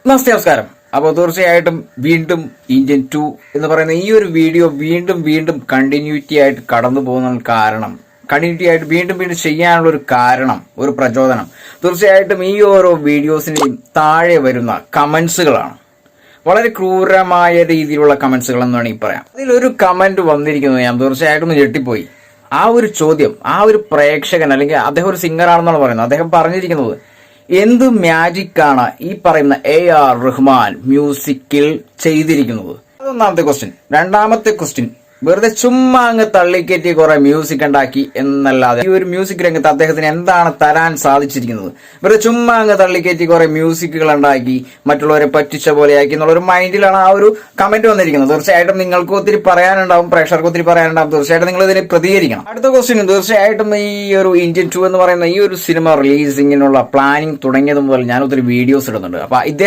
നമസ്കാരം. അപ്പോൾ തീർച്ചയായിട്ടും വീണ്ടും ഇന്ത്യൻ 2 എന്ന് പറയുന്ന ഈ ഒരു വീഡിയോ വീണ്ടും കണ്ടിന്യൂറ്റി ആയിട്ട് കടന്നു പോകുന്ന കണ്ടിന്യൂറ്റി ആയിട്ട് വീണ്ടും ചെയ്യാനുള്ള ഒരു കാരണം, ഒരു പ്രചോദനം തീർച്ചയായിട്ടും ഈ ഓരോ വീഡിയോസിന്റെയും താഴെ വരുന്ന കമന്റ്സുകളാണ്. വളരെ ക്രൂരമായ രീതിയിലുള്ള കമന്റ്സുകൾ എന്ന് വേണമെങ്കിൽ പറയാം. അതിലൊരു കമന്റ് വന്നിരിക്കുന്നത് ഞാൻ തീർച്ചയായിട്ടും ഞെട്ടിപ്പോയി. ആ ഒരു ചോദ്യം, ആ ഒരു പ്രേക്ഷകൻ അല്ലെങ്കിൽ അദ്ദേഹം ഒരു സിംഗർ ആണെന്നാണ് പറയുന്നത്. അദ്ദേഹം പറഞ്ഞിരിക്കുന്നത്, എന്ത് മാജിക്കാണ് ഈ പറയുന്ന AR റഹ്മാൻ മ്യൂസിക്കിൽ ചെയ്തിരിക്കുന്നത്? അതൊന്നാമത്തെ ക്വസ്റ്റ്യൻ. രണ്ടാമത്തെ ക്വസ്റ്റ്യൻ, വെറുതെ ചുമ്മാ അങ്ങ് തള്ളിക്കയറ്റി കുറെ മ്യൂസിക് ഉണ്ടാക്കി എന്നല്ലാതെ ഈ ഒരു മ്യൂസിക് രംഗത്ത് അദ്ദേഹത്തിന് എന്താണ് തരാൻ സാധിച്ചിരിക്കുന്നത്? വെറുതെ ചുമ്മാ അങ്ങ് തള്ളിക്കയറ്റി കുറെ മ്യൂസിക്കുകൾ ഉണ്ടാക്കി മറ്റുള്ളവരെ പറ്റിച്ച പോലെയാക്കി എന്നുള്ള ഒരു മൈൻഡിലാണ് ആ ഒരു കമന്റ് വന്നിരിക്കുന്നത്. തീർച്ചയായിട്ടും നിങ്ങൾക്ക് ഒത്തിരി പറയാനുണ്ടാവും, പ്രേക്ഷകർക്ക് ഒത്തിരി പറയാനുണ്ടാവും. തീർച്ചയായിട്ടും നിങ്ങൾ ഇതിനെ പ്രതികരിക്കണം. അടുത്ത ക്വസ്റ്റ്യൻ, തീർച്ചയായിട്ടും ഈ ഒരു ഇന്ത്യൻ 2 എന്ന് പറയുന്ന ഈ ഒരു സിനിമ റിലീസിങ്ങിനുള്ള പ്ലാനിങ് തുടങ്ങിയത് മുതൽ ഞാൻ ഒത്തിരി വീഡിയോസ് ഇടുന്നുണ്ട്. അപ്പൊ